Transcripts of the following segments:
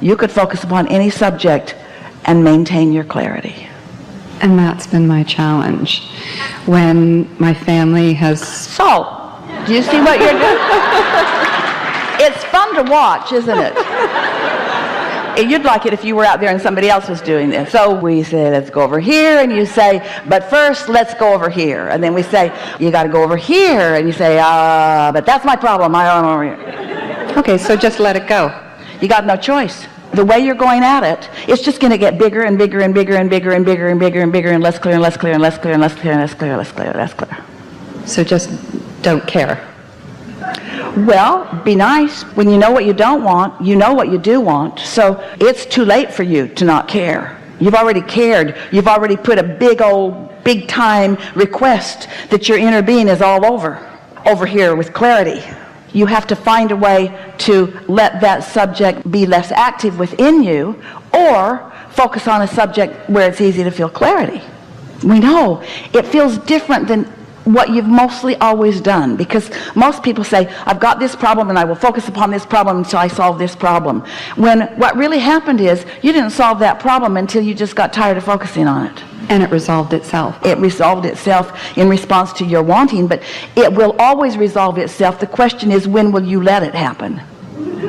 You could focus upon any subject and maintain your clarity. And that's been my challenge. When my family has... So, do you see what you're doing? It's fun to watch, isn't it? You'd like it if you were out there and somebody else was doing this. So we say, let's go over here, and you say, but first, let's go over here. And then we say, you got to go over here, and you say, but that's my problem. I don't know over here. Okay, so just let it go. You got no choice. The way you're going at it, it's just going to get bigger and bigger and bigger and bigger and bigger and bigger and bigger and less clear and less clear and less clear and less clear and less clear and less clear and less clear. So just don't care. Well, be nice. When you know what you don't want, you know what you do want. So it's too late for you to not care. You've already cared. You've already put a big time request that your inner being is all over here with clarity. You have to find a way to let that subject be less active within you, or focus on a subject where it's easy to feel clarity. We know it feels different than what you've mostly always done, because most people say, I've got this problem and I will focus upon this problem until I solve this problem. When what really happened is you didn't solve that problem until you just got tired of focusing on it. And it resolved itself. It resolved itself in response to your wanting, but it will always resolve itself. The question is, when will you let it happen?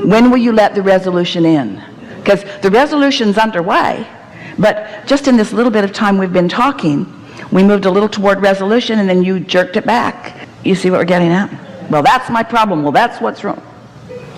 When will you let the resolution in? Because the resolution's underway, but just in this little bit of time we've been talking, we moved a little toward resolution, and then you jerked it back. You see what we're getting at? Well, that's my problem. Well, that's what's wrong.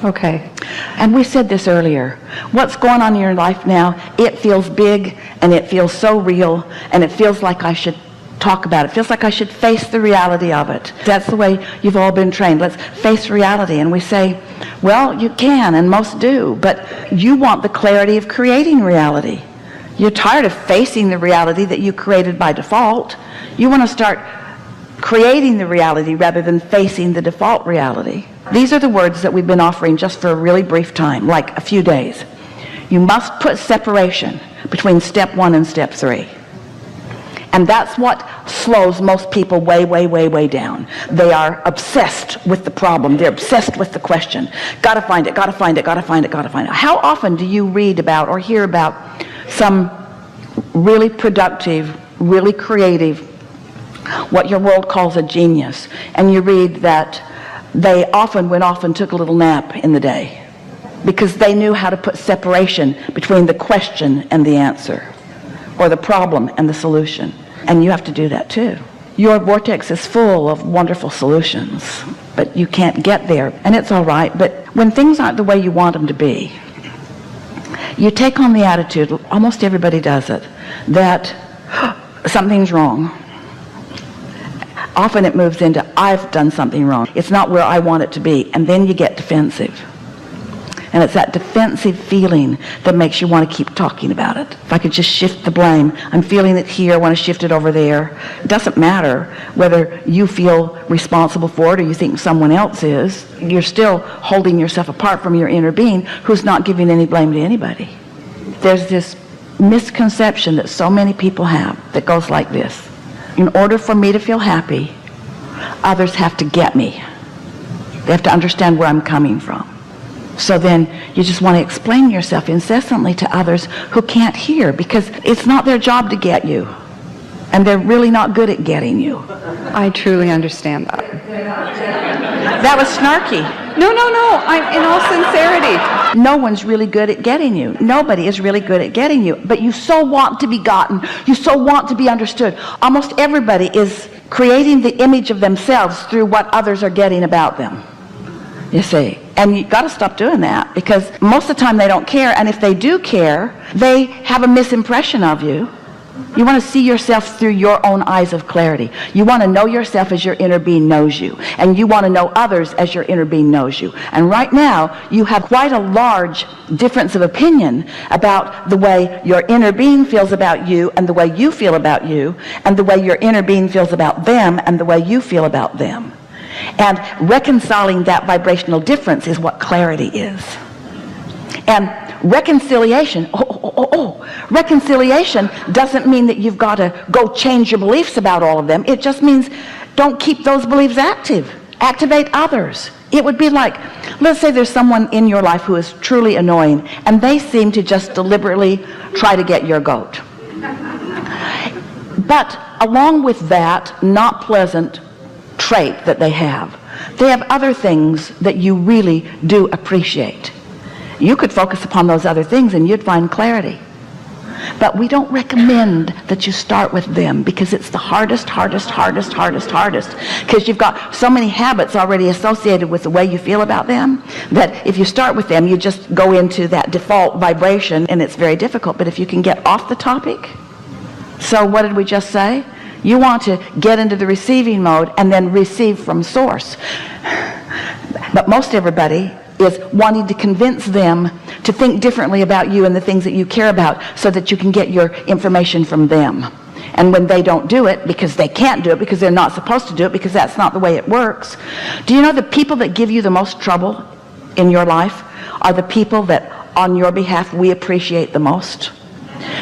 Okay. And we said this earlier. What's going on in your life now, it feels big, and it feels so real, and it feels like I should talk about it. It feels like I should face the reality of it. That's the way you've all been trained. Let's face reality. And we say, well, you can, and most do, but you want the clarity of creating reality. You're tired of facing the reality that you created by default. You want to start creating the reality rather than facing the default reality. These are the words that we've been offering just for a really brief time, like a few days. You must put separation between step 1 and step 3. And that's what slows most people way, way, way, way down. They are obsessed with the problem. They're obsessed with the question. Gotta find it, gotta find it, gotta find it, gotta find it. How often do you read about or hear about some really productive, really creative, what your world calls a genius, and you read that they often went off and took a little nap in the day because they knew how to put separation between the question and the answer, or the problem and the solution. And you have to do that too. Your vortex is full of wonderful solutions, but you can't get there, and it's all right. But when things aren't the way you want them to be, you take on the attitude, almost everybody does it, that something's wrong. Often it moves into, I've done something wrong. It's not where I want it to be. And then you get defensive. And it's that defensive feeling that makes you want to keep talking about it. If I could just shift the blame. I'm feeling it here, I want to shift it over there. It doesn't matter whether you feel responsible for it or you think someone else is. You're still holding yourself apart from your inner being, who's not giving any blame to anybody. There's this misconception that so many people have that goes like this. In order for me to feel happy, others have to get me. They have to understand where I'm coming from. So then you just want to explain yourself incessantly to others who can't hear, because it's not their job to get you. And they're really not good at getting you. I truly understand that. That was snarky. No, I'm in all sincerity. No one's really good at getting you. Nobody is really good at getting you. But you so want to be gotten. You so want to be understood. Almost everybody is creating the image of themselves through what others are getting about them. You see. And you got to stop doing that, because most of the time they don't care. And if they do care, they have a misimpression of you. You want to see yourself through your own eyes of clarity. You want to know yourself as your inner being knows you. And you want to know others as your inner being knows you. And right now, you have quite a large difference of opinion about the way your inner being feels about you and the way you feel about you, and the way your inner being feels about them and the way you feel about them. And reconciling that vibrational difference is what clarity is. And reconciliation, reconciliation doesn't mean that you've got to go change your beliefs about all of them. It just means don't keep those beliefs active. Activate others. It would be like, let's say there's someone in your life who is truly annoying, and they seem to just deliberately try to get your goat. But along with that not pleasant trait that they have other things that you really do appreciate. You could focus upon those other things and you'd find clarity. But we don't recommend that you start with them, because it's the hardest, because you've got so many habits already associated with the way you feel about them, that if you start with them, you just go into that default vibration, and it's very difficult. But if you can get off the topic, so what did we just say? You want to get into the receiving mode and then receive from source. But most everybody is wanting to convince them to think differently about you and the things that you care about, so that you can get your information from them. And when they don't do it, because they can't do it, because they're not supposed to do it, because that's not the way it works. Do you know the people that give you the most trouble in your life are the people that on your behalf we appreciate the most?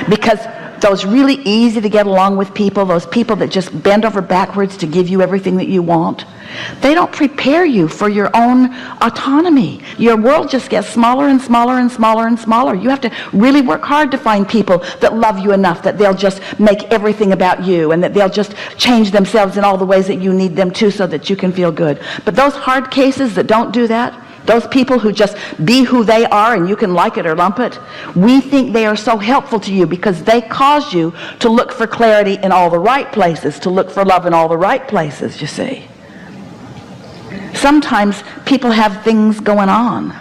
Because those really easy to get along with people, those people that just bend over backwards to give you everything that you want, they don't prepare you for your own autonomy. Your world just gets smaller and smaller and smaller and smaller. You have to really work hard to find people that love you enough that they'll just make everything about you, and that they'll just change themselves in all the ways that you need them to, so that you can feel good. But those hard cases that don't do that, those people who just be who they are and you can like it or lump it, we think they are so helpful to you because they cause you to look for clarity in all the right places, to look for love in all the right places, you see. Sometimes people have things going on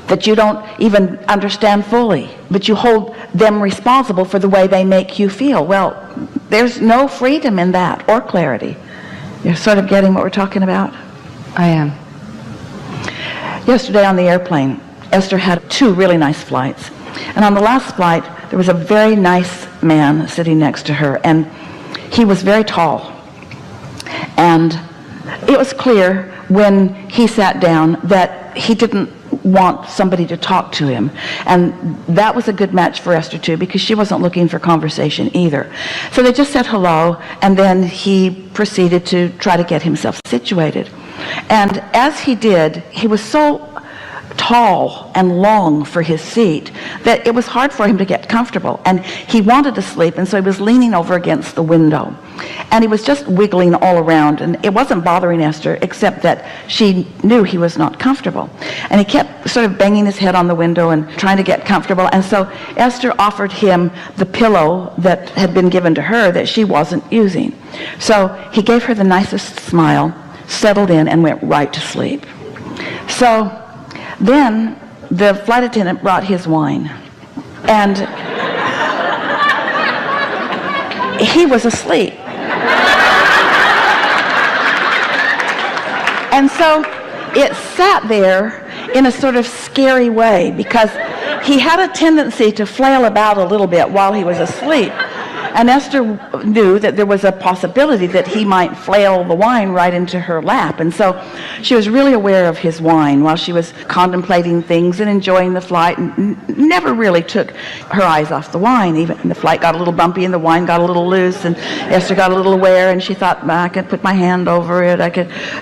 that you don't even understand fully, but you hold them responsible for the way they make you feel. Well, there's no freedom in that, or clarity. You're sort of getting what we're talking about? I am. Yesterday on the airplane, Esther had 2 really nice flights. And on the last flight, there was a very nice man sitting next to her, and he was very tall. And it was clear when he sat down that he didn't want somebody to talk to him. And that was a good match for Esther too, because she wasn't looking for conversation either. So they just said hello, and then he proceeded to try to get himself situated. And as he did, he was so tall and long for his seat that it was hard for him to get comfortable, and he wanted to sleep, and so he was leaning over against the window, and he was just wiggling all around, and it wasn't bothering Esther, except that she knew he was not comfortable, and he kept sort of banging his head on the window and trying to get comfortable. And so Esther offered him the pillow that had been given to her that she wasn't using. So he gave her the nicest smile, settled in, and went right to sleep. So then the flight attendant brought his wine, and he was asleep. And so it sat there in a sort of scary way, because he had a tendency to flail about a little bit while he was asleep. And Esther knew that there was a possibility that he might flail the wine right into her lap. And so she was really aware of his wine while she was contemplating things and enjoying the flight, and never really took her eyes off the wine. Even the flight got a little bumpy and the wine got a little loose, and Esther got a little aware, and she thought, I could put my hand over it.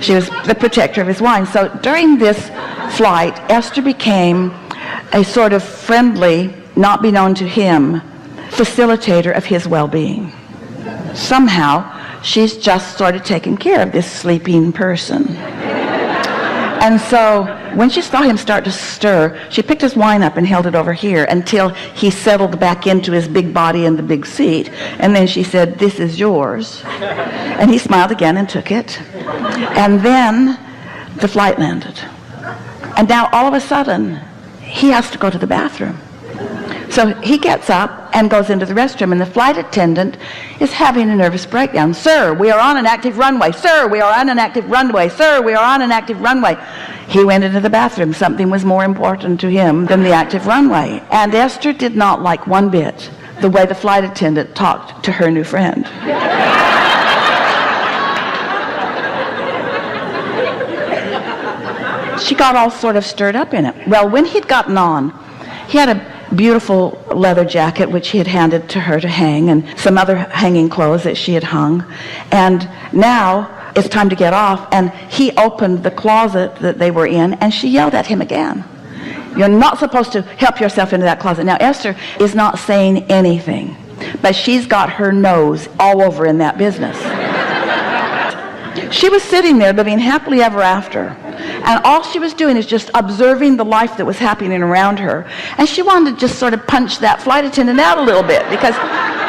She was the protector of his wine. So during this flight, Esther became a sort of friendly, not be known to him, facilitator of his well-being. Somehow she's just sort of taking care of this sleeping person. And so when she saw him start to stir, she picked his wine up and held it over here until he settled back into his big body in the big seat, and then she said, "This is yours." And he smiled again and took it, and then the flight landed, and now all of a sudden he has to go to the bathroom. So he gets up and goes into the restroom, and the flight attendant is having a nervous breakdown. "Sir, we are on an active runway. Sir, we are on an active runway. Sir, we are on an active runway." He went into the bathroom. Something was more important to him than the active runway. And Esther did not like one bit the way the flight attendant talked to her new friend. She got all sort of stirred up in it. Well, when he'd gotten on, he had a beautiful leather jacket which he had handed to her to hang, and some other hanging clothes that she had hung. And now it's time to get off. And he opened the closet that they were in, and she yelled at him again. You're not supposed to help yourself into that closet. Now, Esther is not saying anything, but she's got her nose all over in that business. She was sitting there living happily ever after, and all she was doing is just observing the life that was happening around her. And she wanted to just sort of punch that flight attendant out a little bit, because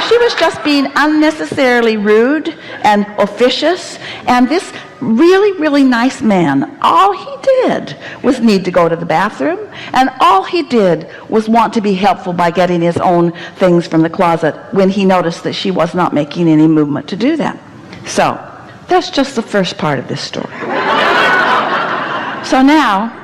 she was just being unnecessarily rude and officious. And this really, really nice man, all he did was need to go to the bathroom, and all he did was want to be helpful by getting his own things from the closet when he noticed that she was not making any movement to do that. So that's just the first part of this story. So now,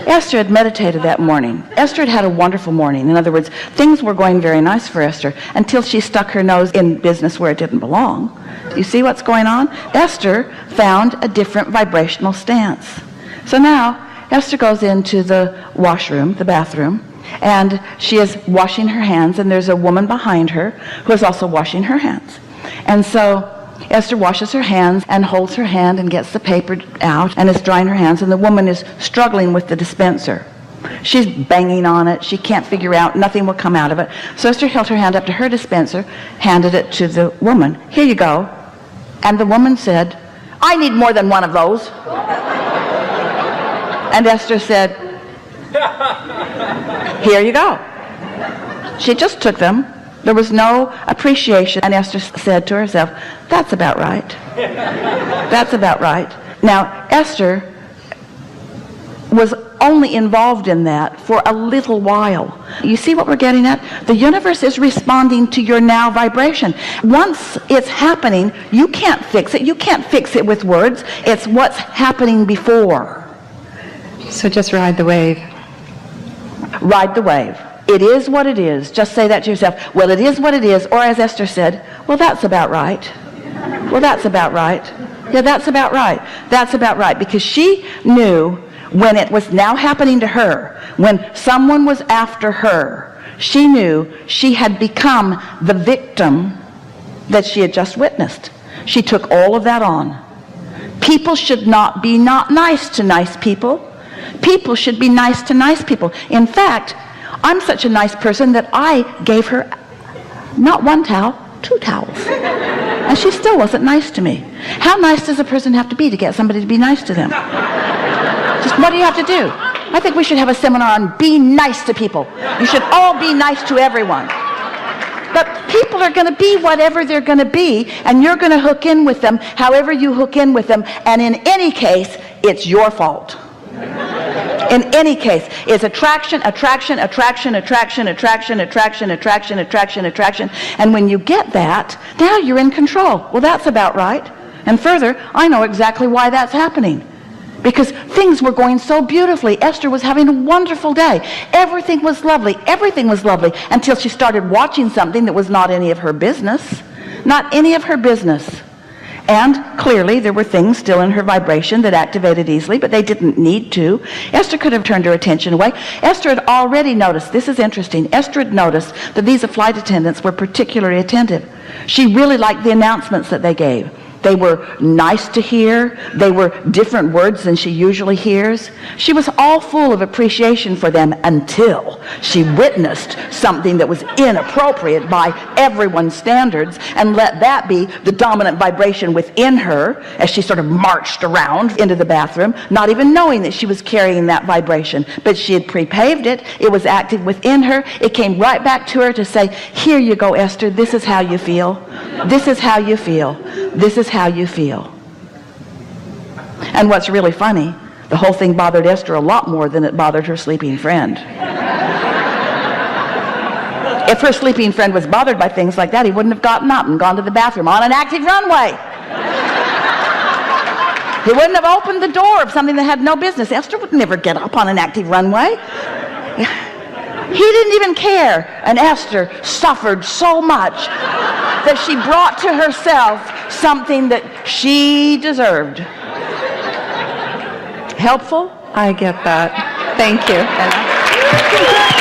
Esther had meditated that morning. Esther had had a wonderful morning. In other words, things were going very nice for Esther until she stuck her nose in business where it didn't belong. Do you see what's going on? Esther found a different vibrational stance. So now, Esther goes into the washroom, the bathroom, and she is washing her hands, and there's a woman behind her who is also washing her hands. And so Esther washes her hands and holds her hand and gets the paper out and is drying her hands, and the woman is struggling with the dispenser. She's banging on it. She can't figure out. Nothing will come out of it. So Esther held her hand up to her dispenser, handed it to the woman. Here you go. And the woman said, I need more than one of those. And Esther said, here you go. She just took them. There was no appreciation. And Esther said to herself, that's about right. That's about right. Now, Esther was only involved in that for a little while. You see what we're getting at? The universe is responding to your now vibration. Once it's happening, you can't fix it. You can't fix it with words. It's what's happening before. So just ride the wave. Ride the wave. It is what it is. Just say that to yourself. Well, it is what it is. Or as Esther said, well, that's about right. Well, that's about right. Yeah, that's about right. That's about right. Because she knew when it was now happening to her, when someone was after her, she knew she had become the victim that she had just witnessed. She took all of that on. People should not be not nice to nice people. People should be nice to nice people. In fact, I'm such a nice person that I gave her not one towel, 2 towels. And she still wasn't nice to me. How nice does a person have to be to get somebody to be nice to them? Just what do you have to do? I think we should have a seminar on be nice to people. You should all be nice to everyone. But people are going to be whatever they're going to be, and you're going to hook in with them however you hook in with them, and in any case, it's your fault. In any case, it's attraction, attraction, attraction, attraction, attraction, attraction, attraction, attraction, attraction. And when you get that, now you're in control. Well, that's about right. And further, I know exactly why that's happening. Because things were going so beautifully. Esther was having a wonderful day. Everything was lovely. Everything was lovely until she started watching something that was not any of her business. Not any of her business. And clearly there were things still in her vibration that activated easily, but they didn't need to. Esther could have turned her attention away. Esther had already noticed, this is interesting, Esther had noticed that these flight attendants were particularly attentive. She really liked the announcements that they gave. They were nice to hear. They were different words than she usually hears. She was all full of appreciation for them until she witnessed something that was inappropriate by everyone's standards, and let that be the dominant vibration within her as she sort of marched around into the bathroom, not even knowing that she was carrying that vibration. But she had pre-paved it. It was active within her. It came right back to her to say, here you go, Esther. This is how you feel. This is how you feel. This is how you feel. And what's really funny, the whole thing bothered Esther a lot more than it bothered her sleeping friend. If her sleeping friend was bothered by things like that, he wouldn't have gotten up and gone to the bathroom on an active runway. He wouldn't have opened the door of something that had no business. Esther would never get up on an active runway. He didn't even care. And Esther suffered so much that she brought to herself something that she deserved. Helpful? I get that. Thank you.